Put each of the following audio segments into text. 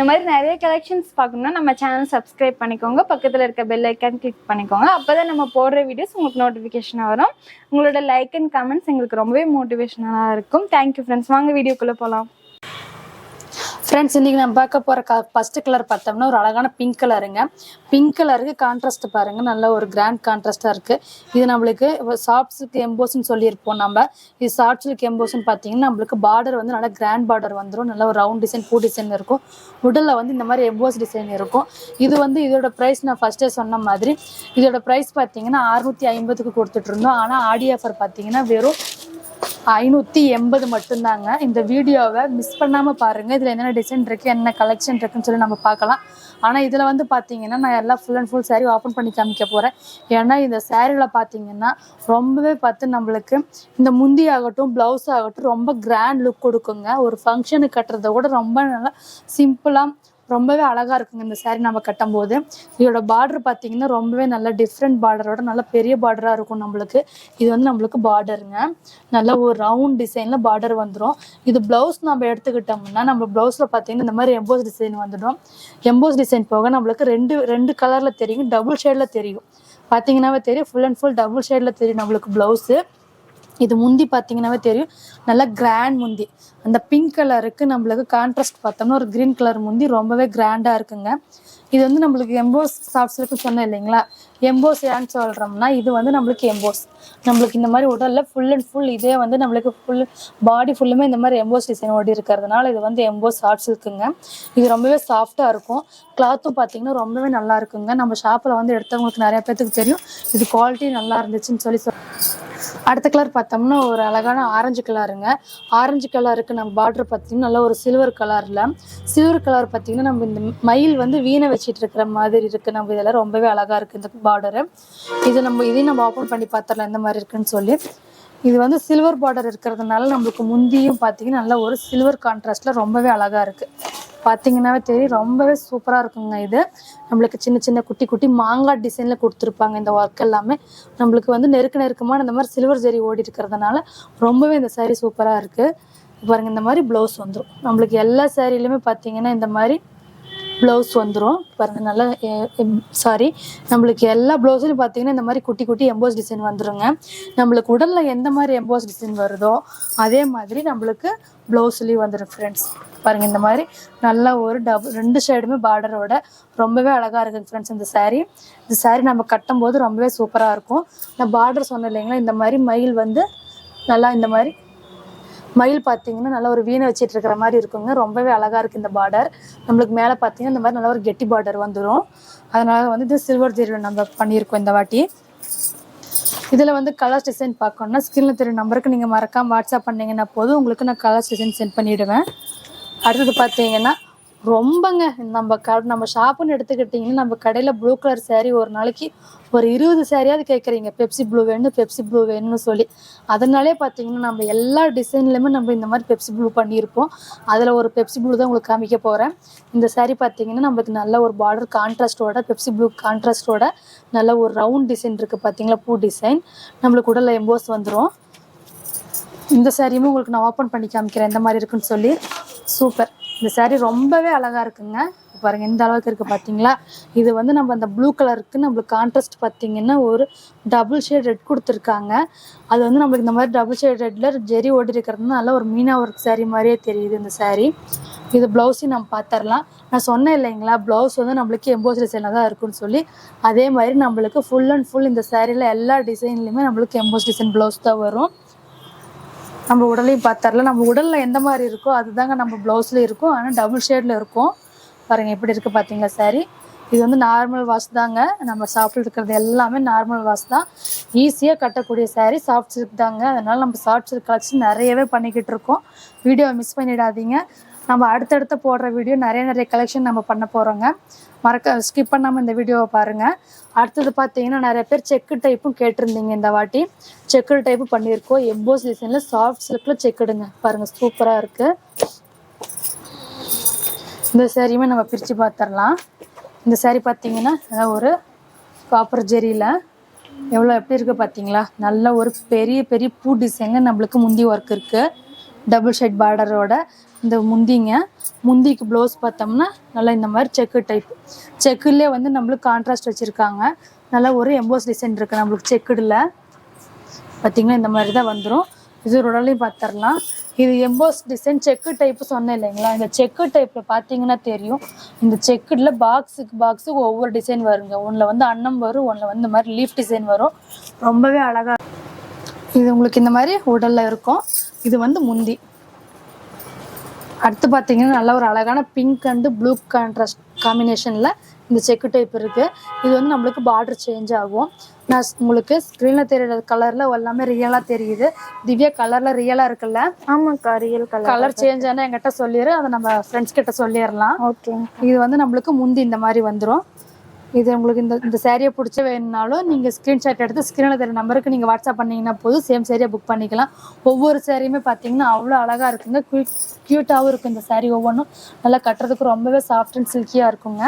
இந்த மாதிரி நிறைய கலெக்ஷன்ஸ் பார்க்கணும்னா நம்ம சேனல் சப்ஸ்கிரைப் பண்ணிக்கோங்க, பக்கத்தில் இருக்க பெல் ஐக்கான் கிளிக் பண்ணிக்கோங்க. அப்போ தான் நம்ம போடுற வீடியோஸ் உங்களுக்கு நோட்டிஃபிகேஷனாக வரும். உங்களோட லைக் அண்ட் கமெண்ட்ஸ் எங்களுக்கு ரொம்பவே மோட்டிவேஷனாக இருக்கும். Thank you friends. வாங்க வீடியோக்குள்ளே போகலாம். ஃப்ரெண்ட்ஸ், இன்றைக்கி நம்ம பார்க்க போகிற ஃபஸ்ட்டு கலர் பார்த்தோம்னா ஒரு அழகான பிங்க் கலருங்க. பிங்க் கலருக்கு கான்ட்ராஸ்ட் பாருங்கள், நல்ல ஒரு கிராண்ட் கான்ட்ராஸ்ட்டாக இருக்குது. இது நம்மளுக்கு சாஃப்ட் சில்க் எம்போஸ்ன்னு சொல்லியிருப்போம். நம்ம இது சாஃப்ட் சில்க் எம்போஸ்ன்னு பார்த்தீங்கன்னா நம்மளுக்கு பார்டர் வந்து நல்லா கிராண்ட் பார்டர் வந்துடும். நல்ல ஒரு ரவுண்ட் டிசைன், பூ டிசைன் இருக்கும். உடலில் வந்து இந்த மாதிரி எம்போஸ் டிசைன் இருக்கும். இது வந்து இதோட ப்ரைஸ் நான் ஃபஸ்ட்டே சொன்ன மாதிரி இதோட ப்ரைஸ் பார்த்தீங்கன்னா 650க்கு கொடுத்துட்ருந்தோம். ஆனால் ஆடி ஆஃபர் பார்த்தீங்கன்னா வெறும் 580 மட்டும்தாங்க. இந்த வீடியோவை மிஸ் பண்ணாமல் பாருங்கள். இதில் என்னென்ன டிசைன் இருக்குது, என்ன கலெக்ஷன் இருக்குன்னு சொல்லி நம்ம பார்க்கலாம். ஆனால் இதில் வந்து பார்த்தீங்கன்னா நான் எல்லாம் full and full sari open பண்ணி காமிக்க போகிறேன். ஏன்னா இந்த சாரியில் பார்த்தீங்கன்னா ரொம்பவே பார்த்து நம்மளுக்கு இந்த முந்தி ஆகட்டும், ப்ளவுஸ் ஆகட்டும் ரொம்ப கிராண்ட் லுக் கொடுக்குங்க. ஒரு ஃபங்க்ஷனுக்கு கட்டுறத கூட ரொம்ப நல்லா சிம்பிளாக ரொம்பவே அழகாக இருக்குங்க இந்த சாரீ நம்ம கட்டும்போது. இதோட பார்டர் பார்த்தீங்கன்னா ரொம்பவே நல்ல டிஃப்ரெண்ட் பார்டரோட நல்ல பெரிய பார்டராக இருக்கும் நம்மளுக்கு. இது வந்து நம்மளுக்கு பார்டருங்க, நல்ல ஒரு ரவுண்ட் டிசைனில் பார்டர் வந்துடும். இது ப்ளவுஸ் நம்ம எடுத்துக்கிட்டோம்னா நம்ம ப்ளவுஸில் பார்த்தீங்கன்னா இந்த மாதிரி எம்போஸ் டிசைன் வந்துடும். எம்போஸ் டிசைன் போக நம்மளுக்கு ரெண்டு கலரில் தெரியும், டபுள் ஷேடில் தெரியும். பார்த்தீங்கன்னாவே தெரியும், ஃபுல் அண்ட் ஃபுல் டபுள் ஷேடில் தெரியும் நம்மளுக்கு ப்ளவுஸு. இது முந்தி பார்த்தீங்கன்னாவே தெரியும், நல்லா கிராண்ட் முந்தி. அந்த பிங்க் கலருக்கு நம்மளுக்கு கான்ட்ராஸ்ட் பார்த்தோம்னா ஒரு க்ரீன் கலர் முந்தி ரொம்பவே கிராண்டாக இருக்குங்க. இது வந்து நம்மளுக்கு எம்போஸ் சாஃப்ட் சில்க்னு சொன்னேன் இல்லைங்களா. எம்போஸ் ஏன்னு சொல்கிறோம்னா இது வந்து நம்மளுக்கு எம்போஸ் நம்மளுக்கு இந்த மாதிரி உடலில் ஃபுல் அண்ட் ஃபுல் இதே வந்து நம்மளுக்கு ஃபுல் பாடி ஃபுல்லுமே இந்த மாதிரி எம்போஸ் டிசைன் ஓடி இருக்கிறதுனால இது வந்து எம்போஸ் சாஃப்ட் சில்க்குங்க. இது ரொம்பவே சாஃப்டாக இருக்கும். கிளாத்தும் பார்த்தீங்கன்னா ரொம்பவே நல்லா இருக்குங்க. நம்ம ஷாப்பில் வந்து எடுத்தவங்களுக்கு நிறைய பேர்த்துக்கு தெரியும் இது குவாலிட்டி நல்லா இருந்துச்சுன்னு சொல்லி அடுத்த கலர் பார்த்தோம்னா ஒரு அழகான ஆரஞ்சு கலருங்க. ஆரஞ்சு கலருக்கு நம்ம பார்டர் பார்த்தீங்கன்னா நல்லா ஒரு சில்வர் கலரில். சில்வர் கலர் பார்த்தீங்கன்னா நம்ம இந்த மயில் வந்து வீணை வச்சிட்டு இருக்கிற மாதிரி இருக்குது. நம்ம இதெல்லாம் ரொம்பவே அழகாக இருக்குது இந்த பார்டரு. இதையும் நம்ம ஓப்பன் பண்ணி பார்த்துடலாம் எந்த மாதிரி இருக்குன்னு சொல்லி. இது வந்து சில்வர் பார்டர் இருக்கிறதுனால நம்மளுக்கு முந்தியும் பார்த்தீங்கன்னா நல்லா ஒரு சில்வர் கான்ட்ராஸ்டில் ரொம்பவே அழகாக இருக்குது. பார்த்தீங்கன்னாவே தெரியும், ரொம்பவே சூப்பராக இருக்குங்க. இது நம்மளுக்கு சின்ன சின்ன குட்டி குட்டி மாங்காய் டிசைனில் கொடுத்துருப்பாங்க. இந்த ஒர்க் எல்லாமே நம்மளுக்கு வந்து நெருக்கமான இந்த மாதிரி சில்வர் ஜெரி ஓடி இருக்கிறதுனால ரொம்பவே இந்த சாரீ சூப்பராக இருக்குது. பாருங்கள், இந்த மாதிரி ப்ளவுஸ் வந்துடும் நம்மளுக்கு எல்லா சாரிலையுமே பார்த்தீங்கன்னா இந்த மாதிரி ப்ளவுஸ் வந்துடும். பாருங்கள், நல்லா நம்மளுக்கு எல்லா ப்ளவுஸ்லையும் பார்த்தீங்கன்னா இந்த மாதிரி குட்டி குட்டி எம்போஸ் டிசைன் வந்துடுங்க. நம்மளுக்கு உடலில் எந்த மாதிரி எம்போஸ் டிசைன் வருதோ அதே மாதிரி நம்மளுக்கு ப்ளவுஸ்லேயும் வந்துடும் ஃப்ரெண்ட்ஸ். பாருங்கள், இந்த மாதிரி நல்லா ஒரு ரெண்டு சைடுமே பார்டரோட ரொம்பவே அழகாக இருக்குங்க ஃப்ரெண்ட்ஸ். இந்த சாரீ நம்ம கட்டும்போது ரொம்பவே சூப்பராக இருக்கும். நான் பார்டர் சொன்னேன் இல்லைங்களா, இந்த மாதிரி மயில் வந்து நல்லா இந்த மாதிரி மயில் பார்த்தீங்கன்னா நல்லா ஒரு வீணை வச்சிட்டு இருக்கிற மாதிரி இருக்குங்க. ரொம்பவே அழகாக இருக்குது இந்த பார்டர். நம்மளுக்கு மேலே பார்த்தீங்கன்னா இந்த மாதிரி நல்லா ஒரு கெட்டி பார்டர் வந்துடும். அதனால வந்து இது சில்வர் ஜெரியில் நம்ம பண்ணியிருக்கோம் இந்த வாட்டி. இதில் வந்து கலர்ஸ் டிசைன் பார்க்கணுன்னா ஸ்க்ரீனில் தெரியும் நம்பருக்கு நீங்கள் மறக்காமல் வாட்ஸ்அப் பண்ணிங்கன்னா போதும், உங்களுக்கு நான் கலர்ஸ் டிசைன் சென்ட் பண்ணிவிடுவேன். அடுத்தது பார்த்தீங்கன்னா ரொம்பங்க நம்ம ஷாப்புன்னு எடுத்துக்கிட்டிங்கன்னா நம்ம கடையில் ப்ளூ கலர் சாரீ ஒரு நாளைக்கு ஒரு 20 சாரியாவது கேட்குறீங்க, பெப்சி ப்ளூ வேணும்னு சொல்லி. அதனாலே பார்த்தீங்கன்னா நம்ம எல்லா டிசைன்லையுமே நம்ம இந்த மாதிரி பெப்சி ப்ளூ பண்ணியிருப்போம். அதில் ஒரு பெப்சி ப்ளூ தான் உங்களுக்கு காமிக்க போகிறேன். இந்த சாரீ பார்த்தீங்கன்னா நம்மளுக்கு நல்ல ஒரு பார்டர் கான்ட்ராஸ்டோட பெப்சி ப்ளூ கான்ட்ராஸ்டோட நல்ல ஒரு ரவுண்ட் டிசைன் இருக்குது பார்த்தீங்களா, பூ டிசைன். நம்மளுக்கு உடலில் எம்போஸ் வந்துடும். இந்த சாரியுமே உங்களுக்கு நான் ஓப்பன் பண்ணி காமிக்கிறேன் எந்த மாதிரி இருக்குன்னு சொல்லி. சூப்பர், இந்த சாரீ ரொம்பவே அழகாக இருக்குங்க. பாருங்கள், இந்த அளவுக்கு இருக்குது பார்த்தீங்களா. இது வந்து நம்ம அந்த ப்ளூ கலருக்கு நம்மளுக்கு கான்ட்ராஸ்ட் பார்த்தீங்கன்னா ஒரு டபுள் ஷேட் ரெட் கொடுத்துருக்காங்க. அது வந்து நம்மளுக்கு இந்த மாதிரி டபுள் ஷேட் ரெட்டில் ஜெரி ஓடி இருக்கிறதுனால நல்ல ஒரு மீனா ஒர்க் சாரீ மாதிரியே தெரியுது இந்த சாரீ. இது ப்ளவுஸையும் நம்ம பார்த்துடலாம். நான் சொன்னேன் இல்லைங்களா, ப்ளவுஸ் வந்து நம்மளுக்கு எம்போஸ் டிசைனில் தான் இருக்குன்னு சொல்லி. அதே மாதிரி நம்மளுக்கு ஃபுல் அண்ட் ஃபுல் இந்த சாரியில் எல்லா டிசைன்லையுமே நம்மளுக்கு எம்போஸ் டிசைன் ப்ளவுஸ் தான் வரும். நம்ம உடலையும் பார்த்துடலாம். நம்ம உடலில் எந்த மாதிரி இருக்கோ அதுதாங்க நம்ம ப்ளவுஸில் இருக்கும், ஆனால் டபுள் ஷேடில் இருக்கும். பாருங்கள் எப்படி இருக்குது பார்த்தீங்களா சாரீ. இது வந்து நார்மல் வாஷ் தாங்க. நம்ம ஷாப்பில் இருக்கிறது எல்லாமே நார்மல் வாஷ் தான். ஈஸியாக கட்டக்கூடிய சாரீ, சாஃப்ட் சில்க் தாங்க. அதனால் நம்ம சாஃப்ட் சில்க் கலெக்ஷன் நிறையவே பண்ணிக்கிட்டு இருக்கோம். வீடியோவை மிஸ் பண்ணிடாதீங்க. நம்ம அடுத்தடுத்து போடுற வீடியோ நிறைய கலெக்ஷன் நம்ம பண்ண போகிறோங்க. ஸ்கிப் பண்ணாமல் இந்த வீடியோவை பாருங்கள். அடுத்தது பார்த்தீங்கன்னா நிறைய பேர் செக்கு டைப்பும் கேட்டிருந்தீங்க. இந்த வாட்டி செக்கு டைப்பு பண்ணியிருக்கோம். எம்போஸ் டிசைனில் சாஃப்ட் சில்கில் செக்குடுங்க. பாருங்கள், சூப்பராக இருக்குது. இந்த சாரியுமே நம்ம பிரித்து பார்த்துடலாம். இந்த சாரீ பார்த்தீங்கன்னா ஒரு காப்பர் ஜெரியில் எப்படி இருக்குது பார்த்தீங்களா. நல்ல ஒரு பெரிய பெரிய பூ டிசைனில் நம்மளுக்கு முந்தி ஒர்க் இருக்குது. டபுள் ஷேட் பார்டரோட இந்த முந்திக்கு ப்ளவுஸ் பார்த்தோம்னா நல்லா இந்த மாதிரி செக்குலேயே வந்து நம்மளுக்கு கான்ட்ராஸ்ட் வச்சுருக்காங்க. நல்லா ஒரு எம்போஸ் டிசைன் இருக்குது நம்மளுக்கு செக்குடில் பார்த்திங்கன்னா இந்த மாதிரி தான் வந்துடும். இது உடலையும் பார்த்துடலாம். இது எம்போஸ் டிசைன் செக்கு டைப்பு சொன்னேன் இல்லைங்களா, இந்த செக்கு டைப்பில் பார்த்தீங்கன்னா தெரியும். இந்த செக்குடில் பாக்ஸுக்கு ஒவ்வொரு டிசைன் வருங்க. ஒன்றில் வந்து அன்னம் வரும், ஒன்றில் வந்து இந்த மாதிரி லீஃப் டிசைன் வரும். ரொம்பவே அழகாக இது உங்களுக்கு இந்த மாதிரி உடலில் இருக்கும். இது வந்து முந்தி. அடுத்து பார்த்தீங்கன்னா நல்ல ஒரு அழகான பிங்க் அண்டு ப்ளூ கான்ட்ராஸ்ட் காம்பினேஷனில் இந்த செக்கு டைப் இருக்குது. இது வந்து நம்மளுக்கு பார்டர் சேஞ்ச் ஆகும். நான் உங்களுக்கு ஸ்க்ரீனில் தெரியுற கலரில் எல்லாமே ரியலாக தெரியுது. திவ்யா கலரில் ரியலாக இருக்குல்ல? ஆமாக்கா, ரியல் கலர் சேஞ்ச் ஆனால் என்கிட்ட சொல்லிடு, அதை நம்ம ஃப்ரெண்ட்ஸ் கிட்ட சொல்லிடலாம். ஓகே. இது வந்து நம்மளுக்கு முந்தி இந்த மாதிரி வந்துடும். இது உங்களுக்கு இந்த சேரீயை பிடிச்ச வேணுனாலும் நீங்கள் ஸ்க்ரீன்ஷாட் எடுத்து ஸ்க்ரீனில் தெரிய நம்பருக்கு நீங்கள் வாட்ஸ்அப் பண்ணிங்கன்னா போதும், சேம் சேரீயை புக் பண்ணிக்கலாம். ஒவ்வொரு சேரீயுமே பார்த்தீங்கன்னா அவ்வளோ அழகாக இருக்குங்க. க்யூட்டாகவும் இருக்கும் இந்த சேரீ. ஒவ்வொன்றும் நல்லா கட்டுறதுக்கு ரொம்பவே சாஃப்ட் அண்ட் சில்கியாக இருக்குங்க.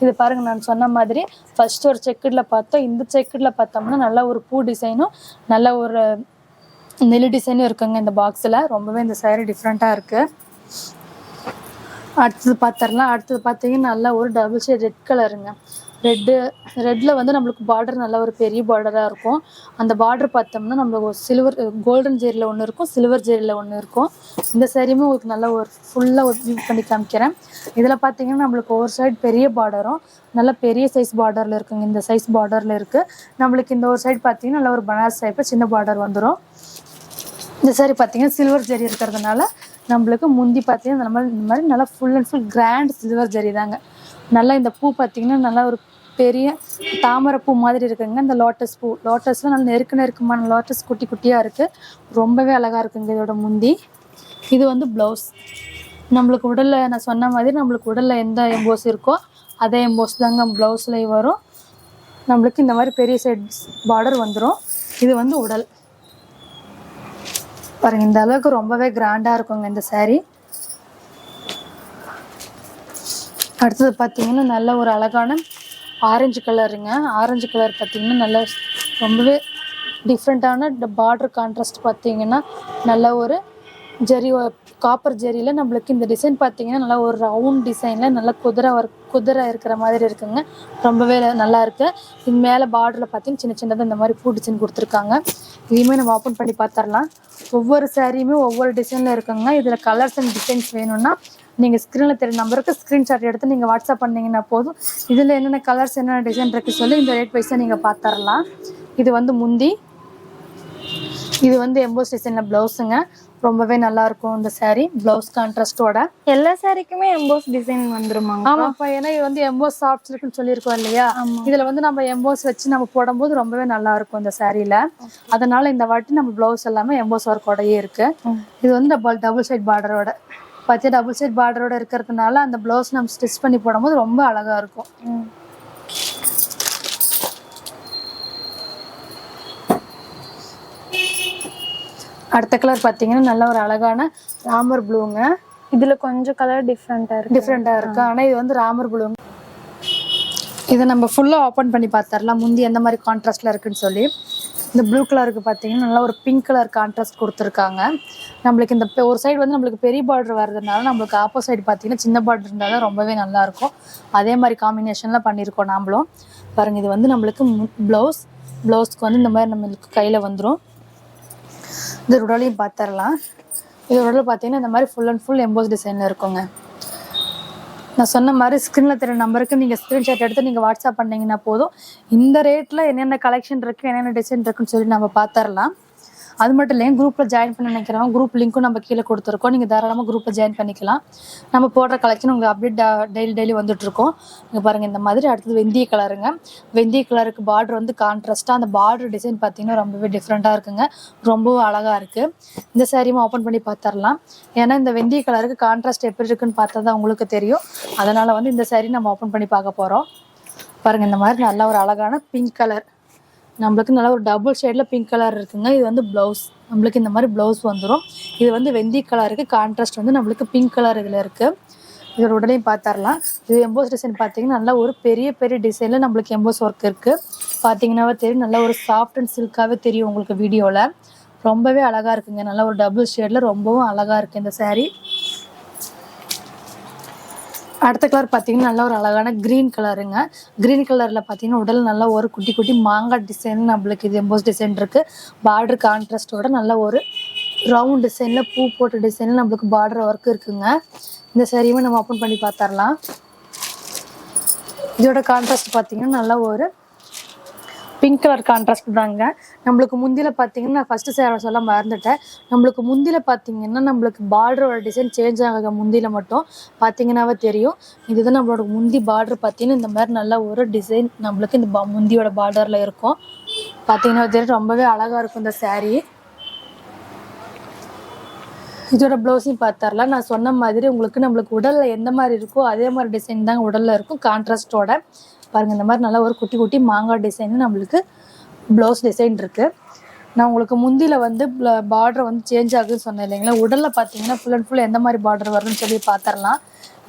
இது பாருங்கள், நான் சொன்ன மாதிரி ஃபஸ்ட்டு ஒரு செக்குடில் பார்த்தோம். இந்த செக்குடில் பார்த்தோம்னா நல்லா ஒரு பூ டிசைனும் நல்ல ஒரு நெல்லு டிசைனும் இருக்குங்க இந்த பாக்ஸில். ரொம்பவே இந்த சேரீ டிஃப்ரெண்ட்டாக இருக்குது. அடுத்தது பார்த்துடலாம். அடுத்தது பார்த்தீங்கன்னா நல்லா ஒரு டபுள் ஷேட் ரெட் கலருங்க. ரெட்டில் வந்து நம்மளுக்கு பார்டர் நல்ல ஒரு பெரிய பார்டராக இருக்கும். அந்த பார்டர் பார்த்தோம்னா நம்மளுக்கு ஒரு சில்வர் கோல்டன் ஜெரியில் ஒன்று இருக்கும், சில்வர் ஜெரியில் ஒன்று இருக்கும். இந்த சாரியுமே உங்களுக்கு நல்ல ஒரு ஃபுல்லாக ஒரு வியூ பண்ணி காமிக்கிறேன். இதில் பார்த்தீங்கன்னா நம்மளுக்கு ஒரு சைடு பெரிய பார்டரும் நல்ல பெரிய சைஸ் பார்டரில் இருக்குங்க. இந்த சைஸ் பார்டரில் இருக்குது. நம்மளுக்கு இந்த ஒரு சைடு பார்த்தீங்கன்னா நல்ல ஒரு பனாரஸ் டைப்பில் சின்ன பார்டர் வந்துடும். இந்த சாரி பார்த்தீங்கன்னா சில்வர் ஜெரி இருக்கிறதுனால நம்மளுக்கு முந்தி பார்த்தீங்கன்னா இந்த மாதிரி நல்லா full and full grand silver zari தாங்க. நல்லா இந்த பூ பார்த்தீங்கன்னா நல்லா ஒரு பெரிய தாமரை பூ மாதிரி இருக்குங்க. இந்த லோட்டஸ்லாம் நல்லா நெருக்கமான லோட்டஸ் குட்டி குட்டியாக இருக்குது. ரொம்பவே அழகாக இருக்குங்க இதோட முந்தி. இது வந்து ப்ளவுஸ். நம்மளுக்கு உடலில் நான் சொன்ன மாதிரி நம்மளுக்கு உடலில் எந்த எம்போஸ் இருக்கோ அதே எம்போஸ் தாங்க ப்ளவுஸ்லேயும் வரும். நம்மளுக்கு இந்த மாதிரி பெரிய சைட் பார்டர் வந்துடும். இது வந்து உடல் பாருங்கள், இந்த அளவுக்கு ரொம்பவே கிராண்டாக இருக்குங்க இந்த சாரீ. அடுத்தது பார்த்தீங்கன்னா நல்ல ஒரு அழகான ஆரஞ்சு கலருங்க. ஆரஞ்சு கலர் பார்த்தீங்கன்னா நல்லா ரொம்பவே டிஃப்ரெண்ட்டான பார்டர் கான்ட்ராஸ்ட். பார்த்தீங்கன்னா நல்ல ஒரு ஜெரி காப்பர் ஜெரியில் நம்மளுக்கு இந்த டிசைன் பார்த்தீங்கன்னா நல்லா ஒரு ரவுண்ட் டிசைனில் நல்லா குதிரை இருக்கிற மாதிரி இருக்குங்க. ரொம்பவே நல்லா இருக்குது. இது மேலே பார்டரில் பார்த்தீங்கன்னா சின்னதாக இந்த மாதிரி பூ டிசைன் கொடுத்துருக்காங்க. இதையுமே நம்ம ஓப்பன் பண்ணி பார்த்துடலாம். ஒவ்வொரு சாரியுமே ஒவ்வொரு டிசைனில் இருக்குங்க. இதில் கலர்ஸ் அண்ட் டிசைன்ஸ் வேணும்னா நீங்கள் ஸ்க்ரீனில் தெரிய நம்பருக்கு ஸ்க்ரீன்ஷாட் எடுத்து நீங்கள் வாட்ஸ்அப் பண்ணிங்கன்னா போதும். இதில் என்னென்ன கலர்ஸ் என்னென்ன டிசைன் இருக்குது சொல்லி இந்த ரேட் வைஸாக நீங்கள் பார்த்துடலாம். இது வந்து முந்தி. இது வந்து எம்போஸ் டிசைனில் ப்ளவுஸுங்க. ரொம்பவே நல்லாயிருக்கும் இந்த சாரீ ப்ளவுஸ் கான்ட்ராஸ்டோட. எல்லா சாரிக்குமே எம்போஸ் டிசைன் வந்துருமாங்க? ஆமாப்பா, ஏன்னா இது வந்து எம்போஸ் சாஃப்ட் இருக்குன்னு சொல்லியிருக்கோம் இல்லையா. இதில் வந்து நம்ம எம்போஸ் வச்சு நம்ம போடும்போது ரொம்பவே நல்லாயிருக்கும் இந்த சாரியில். அதனால் இந்த வாட்டி நம்ம ப்ளவுஸ் எல்லாமே எம்போஸ் ஒர்க்கோடையே இருக்குது. இது வந்து டபுள் சைட் பார்டரோட டபுள் சைட் பார்டரோட இருக்கிறதுனால அந்த ப்ளவுஸ் நம்ம ஸ்டிச் பண்ணி போடும்போது ரொம்ப அழகாக இருக்கும். அடுத்த கலர் பார்த்தீங்கன்னா நல்ல ஒரு அழகான ராமர் ப்ளூங்க. இதில் கொஞ்சம் கலர் டிஃப்ரெண்ட்டாக இருக்கு. ஆனால் இது வந்து ராமர் ப்ளூங்க. இதை நம்ம ஃபுல்லாக ஓப்பன் பண்ணி பார்த்துடலாம் முந்தி எந்த மாதிரி கான்ட்ராஸ்டில் இருக்குன்னு சொல்லி. இந்த ப்ளூ கலருக்கு பார்த்தீங்கன்னா நல்லா ஒரு பிங்க் கலர் கான்ட்ராஸ்ட் கொடுத்துருக்காங்க. நம்மளுக்கு இந்த ஒரு சைடு வந்து நம்மளுக்கு பெரிய பார்டர் வர்றதுனால நம்மளுக்கு ஆப்போசைட் பார்த்தீங்கன்னா சின்ன பார்டர் இருந்தால் தான் ரொம்பவே நல்லாயிருக்கும். அதே மாதிரி காம்பினேஷனில் பண்ணியிருக்கோம் நாமளும். பாருங்கள், இது வந்து நம்மளுக்கு ப்ளவுஸ்க்கு வந்து இந்த மாதிரி நம்மளுக்கு கையில் வந்துடும். இது உடலையும் பார்த்துடலாம். இது உடல் பார்த்தீங்கன்னா இந்த மாதிரி ஃபுல் அண்ட் ஃபுல் எம்போஸ் டிசைனில் இருக்குங்க. நான் சொன்ன மாதிரி ஸ்க்ரீனில் தெரிய நம்பருக்கு நீங்கள் ஸ்க்ரீன்ஷாட் எடுத்து நீங்கள் வாட்ஸ்அப் பண்ணிங்கன்னா போதும். இந்த ரேட்டில் என்னென்ன கலெக்ஷன் இருக்குது, என்னென்ன டிசைன் இருக்குன்னு சொல்லி நம்ம பார்த்துடலாம். அது மட்டும் இல்லைங்க, குரூப்பில் ஜாயின் பண்ண நினைக்கிறவங்க குரூப் லிங்க்கும் நம்ம கீழே கொடுத்துருக்கோம். நீங்கள் தாராளமாக குரூப்பில் ஜாயின் பண்ணிக்கலாம். நம்ம போடுற கலெக்ஷன் உங்களுக்கு அப்டேட் டெய்லி வந்துட்டுருக்கோம். இங்கே பாருங்கள், இந்த மாதிரி. அடுத்தது வெந்தய கலருங்க. வெந்தய கலருக்கு பார்டர் வந்து கான்ட்ராஸ்ட்டாக அந்த பார்டர் டிசைன் பார்த்தீங்கன்னா ரொம்பவே டிஃப்ரெண்ட்டாக இருக்குங்க. ரொம்பவும் அழகாக இருக்குது. இந்த சாரியும் ஓப்பன் பண்ணி பார்த்துடலாம். ஏன்னா இந்த வெந்தய கலருக்கு கான்ட்ராஸ்ட் எப்படி இருக்குன்னு பார்த்தா தான் உங்களுக்கு தெரியும். அதனால் வந்து இந்த சாரி நம்ம ஓப்பன் பண்ணி பார்க்க போகிறோம். பாருங்கள், இந்த மாதிரி நல்ல ஒரு அழகான பிங்க் கலர். நம்மளுக்கு நல்லா ஒரு டபுள் ஷேடில் பிங்க் கலர் இருக்குங்க. இது வந்து ப்ளவுஸ். நம்மளுக்கு இந்த மாதிரி ப்ளவுஸ் வந்துடும். இது வந்து வெந்தய கலருக்கு கான்ட்ராஸ்ட் வந்து நம்மளுக்கு பிங்க் கலர் இதில் இருக்குது. இதோட உடனே பார்த்துடலாம். இது எம்போஸ் டிசைன் பார்த்தீங்கன்னா நல்லா ஒரு பெரிய டிசைனில் நம்மளுக்கு எம்போஸ் ஒர்க் இருக்குது. பார்த்தீங்கன்னாவே தெரியும், நல்லா ஒரு சாஃப்ட் அண்ட் சில்காகவே தெரியும் உங்களுக்கு வீடியோவில். ரொம்பவே அழகா இருக்குங்க. நல்லா ஒரு டபுள் ஷேட்ல ரொம்பவும் அழகா இருக்கு இந்த saree. அடுத்த கலர் பார்த்தீங்கன்னா நல்ல ஒரு அழகான கிரீன் கலருங்க. கிரீன் கலர்ல பார்த்தீங்கன்னா உடல் நல்லா ஒரு குட்டி குட்டி மாங்காய் டிசைன் நம்மளுக்கு இது எம்போஸ் டிசைன் இருக்கு. பார்டர் கான்ட்ராஸ்டோட நல்ல ஒரு ரவுண்ட் டிசைன்ல பூ போட்ட டிசைன்ல நம்மளுக்கு பார்டர் ஒர்க் இருக்குங்க. இந்த சாரியுமே நம்ம ஓப்பன் பண்ணி பார்த்தரலாம். இதோட கான்ட்ராஸ்ட் பார்த்தீங்கன்னா நல்ல ஒரு பிங்க் கலர் கான்ட்ராஸ்ட் தாங்க. நம்மளுக்கு முந்தியில் பார்த்தீங்கன்னா நான் ஃபஸ்ட்டு சேரை சொல்ல மறந்துட்டேன். நம்மளுக்கு முந்தியில் பார்த்தீங்கன்னா நம்மளுக்கு பார்டரோட டிசைன் சேஞ்ச் ஆகுது. முந்தியில் மட்டும் பார்த்தீங்கன்னாவே தெரியும். இதுதான் நம்மளோட முந்தி பார்டர் பார்த்தீங்கன்னா இந்த மாதிரி நல்ல ஒரு டிசைன் நம்மளுக்கு இந்த முந்தியோட பார்டரில் இருக்கும். பார்த்தீங்கன்னா தெரியும் ரொம்பவே அழகாக இருக்கும் இந்த saree. இதோட ப்ளவுஸையும் பார்த்தரலாம். நான் சொன்ன மாதிரி உங்களுக்கு நம்மளுக்கு உடலில் எந்த மாதிரி இருக்கோ அதே மாதிரி டிசைன் தாங்க உடலில் இருக்கும் கான்ட்ராஸ்டோட. பாருங்கள், இந்த மாதிரி நல்லா ஒரு குட்டி குட்டி மாங்காய் டிசைன் நம்மளுக்கு ப்ளவுஸ் டிசைன் இருக்குது. நான் உங்களுக்கு முந்தியில் வந்து பார்டர் வந்து சேஞ்ச் ஆகுதுன்னு சொன்னேன் இல்லைங்களா. உடலில் பார்த்தீங்கன்னா ஃபுல் அண்ட் ஃபுல் எந்த மாதிரி பார்டர் வருதுன்னு சொல்லி பார்த்துடலாம்.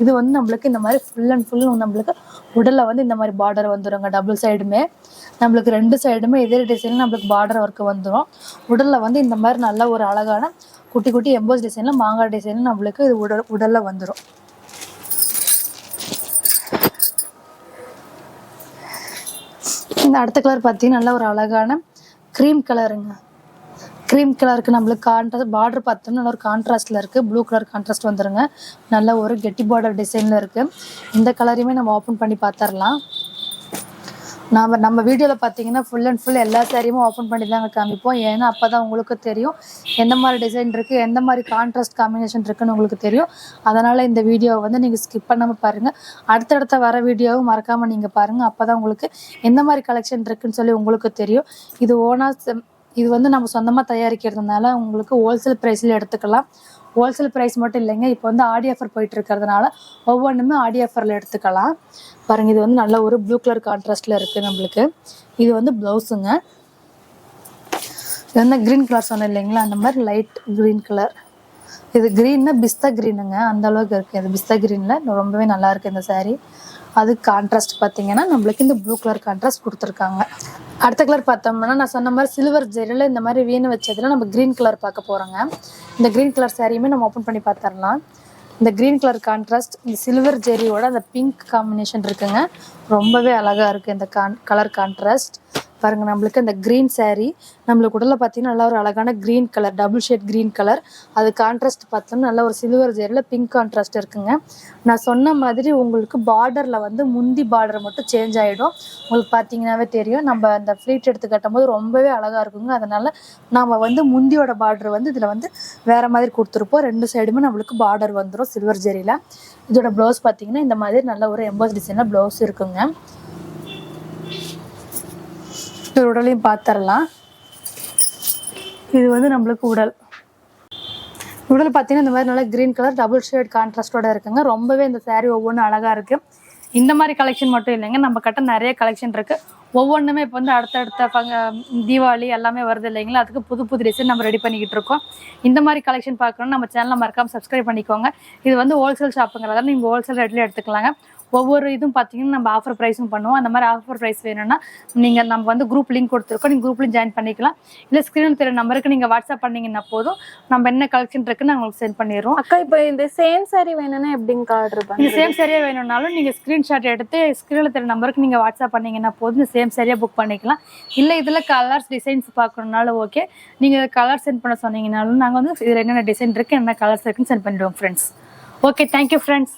இது வந்து நம்மளுக்கு இந்த மாதிரி ஃபுல் அண்ட் ஃபுல் நம்மளுக்கு உடலில் வந்து இந்த மாதிரி பார்டர் வந்துடுங்க. டபுள் சைடுமே நம்மளுக்கு 2 சைடுமே இதே டிசைனில் நம்மளுக்கு பார்டர் ஒர்க்கு வந்துடும். உடலில் வந்து இந்த மாதிரி நல்ல ஒரு அழகான குட்டி குட்டி எம்போஸ் டிசைனில் மாங்காய் டிசைனில் நம்மளுக்கு இது உடலில் வந்துடும். இந்த அடுத்த கலர் பார்த்தீங்கன்னா நல்ல ஒரு அழகான க்ரீம் கலருங்க. க்ரீம் கலருக்கு நம்மளுக்கு கான்ட்ராஸ்ட் பார்டர் பார்த்தோம்னா நல்ல ஒரு கான்ட்ராஸ்டில் இருக்குது. ப்ளூ கலர் கான்ட்ராஸ்ட் வந்துடுங்க. நல்ல ஒரு கெட்டி பார்டர் டிசைனில் இருக்குது. இந்த கலரையுமே நம்ம ஓப்பன் பண்ணி பார்த்துடலாம். நம்ம வீடியோவில் பார்த்தீங்கன்னா ஃபுல் அண்ட் ஃபுல் எல்லா சாரியுமே ஓப்பன் பண்ணி தாங்க காமிப்போம். ஏன்னா அப்போ தான் உங்களுக்கு தெரியும் எந்த மாதிரி டிசைன் இருக்குது, எந்த மாதிரி கான்ட்ராஸ்ட் காம்பினேஷன் இருக்குதுன்னு உங்களுக்கு தெரியும். அதனால் இந்த வீடியோவை வந்து நீங்கள் ஸ்கிப் பண்ணாமல் பாருங்கள். அடுத்தடுத்த வர வீடியோவும் மறக்காமல் நீங்கள் பாருங்கள். அப்போ தான் உங்களுக்கு எந்த மாதிரி கலெக்ஷன் இருக்குதுன்னு சொல்லி உங்களுக்கு தெரியும். இது வந்து நம்ம சொந்தமாக தயாரிக்கிறதுனால உங்களுக்கு ஹோல்சேல் ப்ரைஸில் எடுத்துக்கலாம். ஹோல்சேல் ப்ரைஸ் மட்டும் இல்லைங்க, இப்போ வந்து ஆடி ஆஃபர் போயிட்டு இருக்கிறதுனால ஒவ்வொன்றுமே ஆடி ஆஃபரில் எடுத்துக்கலாம். பாருங்கள், இது வந்து நல்ல ஒரு ப்ளூ கலர் கான்ட்ராஸ்டில் இருக்குது நம்மளுக்கு. இது வந்து ப்ளவுஸுங்க. இது வந்து க்ரீன் கலர் சொன்னேன் இல்லைங்களா, அந்த மாதிரி லைட் க்ரீன் கலர். இது க்ரீன்னா பிஸ்தா க்ரீனுங்க, அந்த அளவுக்கு இருக்குது. இது பிஸ்தா க்ரீனில் ரொம்பவே நல்லா இருக்குது இந்த saree. அது கான்ட்ராஸ்ட் பார்த்தீங்கன்னா நம்மளுக்கு இந்த ப்ளூ கலர் கான்ட்ராஸ்ட் கொடுத்துருக்காங்க. அடுத்த கலர் பார்த்தோம்னா நான் சொன்ன மாதிரி சில்வர் ஜெரியில் இந்த மாதிரி வீணு வச்சதில் நம்ம க்ரீன் கலர் பார்க்க போகிறோங்க. இந்த க்ரீன் கலர் சாரியுமே நம்ம ஓப்பன் பண்ணி பார்த்துடலாம். இந்த க்ரீன் கலர் கான்ட்ராஸ்ட் இந்த சில்வர் ஜெரியோட அந்த பிங்க் காம்பினேஷன் இருக்குங்க. ரொம்பவே அழகாக இருக்குது இந்த கலர் கான்ட்ராஸ்ட். பாருங்கள், நம்மளுக்கு இந்த க்ரீன் saree நம்மளுக்கு உடலில் பார்த்தீங்கன்னா நல்லா ஒரு அழகான green colour, double shade green colour. அது கான்ட்ராஸ்ட் பார்த்தோம்னா நல்ல ஒரு சில்வர் ஜெரியில் பிங்க் கான்ட்ராஸ்ட் இருக்குங்க. நான் சொன்ன மாதிரி உங்களுக்கு பார்டரில் வந்து முந்தி பார்டர் மட்டும் சேஞ்ச் ஆகிடும். உங்களுக்கு பார்த்தீங்கன்னாவே தெரியும். நம்ம அந்த ஃப்ளீட் எடுத்து கட்டும்போது ரொம்பவே அழகாக இருக்குங்க. அதனால் நம்ம வந்து முந்தியோட பார்டர் வந்து இதில் வந்து வேறு மாதிரி கொடுத்துருப்போம். 2 சைடுமே நம்மளுக்கு பார்டர் வந்துடும் சில்வர் ஜெரியில். இதோட ப்ளவுஸ் பார்த்தீங்கன்னா இந்த மாதிரி நல்ல ஒரு எம்போஸ் டிசைனில் ப்ளவுஸ் இருக்குங்க. உடலையும் பார்த்துடலாம். இது வந்து நம்மளுக்கு உடல் பார்த்தீங்கன்னா இந்த மாதிரி நல்லா க்ரீன் கலர் டபுள் ஷேட் கான்ட்ராஸ்டோட இருக்குங்க. ரொம்பவே இந்த saree ஒவ்வொன்றும் அழகாக இருக்குது. இந்த மாதிரி கலெக்ஷன் மட்டும் இல்லைங்க, நம்ம கிட்ட நிறைய கலெக்ஷன் இருக்குது. ஒவ்வொன்றுமே இப்போ வந்து அடுத்தடுத்த தீபாவளி எல்லாமே வருது இல்லைங்களா, அதுக்கு புது புது டிசைன் நம்ம ரெடி பண்ணிக்கிட்டு இருக்கோம். இந்த மாதிரி கலெக்ஷன் பார்க்கணும்னு நம்ம சேனலை மறக்காமல் சப்ஸ்கிரைப் பண்ணிக்கோங்க. இது வந்து ஹோல்சேல் ஷாப்புங்கிறதால நீங்கள் ஹோல்சேல் ரேட்லேயே எடுத்துக்கலாங்க. ஒவ்வொரு இதுவும் பார்த்தீங்கன்னா நம்ம ஆஃபர் ப்ரைஸும் பண்ணுவோம். அந்த மாதிரி ஆஃபர் ப்ரைஸ் வேணும்னா நீங்கள் நம்ம வந்து குரூப் லிங்க் கொடுத்துருக்கோம், நீங்கள் குரூப்லையும் ஜாயின் பண்ணிக்கலாம். இல்லை ஸ்க்ரீனில் தெரிய நம்பருக்கு நீங்கள் வாட்ஸ்அப் பண்ணிங்கன்னா போதும், நம்ம என்ன கலெக்ஷன் இருக்குன்னு நாங்கள் உங்களுக்கு சென்ட் பண்ணிடுவோம். அக்கா, இப்போ இந்த சேம் saree வேணும்னா எப்படிங்க ஆர்டர் பண்ணுங்க? இந்த சேம் சரியாக வேணும்னாலும் நீங்கள் ஸ்க்ரீன்ஷாட் எடுத்து ஸ்க்ரீனில் தெரிய நம்பருக்கு நீங்கள் வாட்ஸ்அப் பண்ணிங்கன்னா போதும், இந்த சேம் சரியாக புக் பண்ணிக்கலாம். இல்லை இதில் கலர்ஸ் டிசைன்ஸ் பார்க்கணுன்னாலும் ஓகே, நீங்கள் கலர் சென்ட் பண்ண சொன்னீங்கனாலும் நாங்கள் வந்து இதில் என்னென்ன டிசைன் இருக்குது, என்ன கலர்ஸ் இருக்குன்னு சென்ட் பண்ணிவிடுவோம் ஃப்ரெண்ட்ஸ். Okay, thank you friends.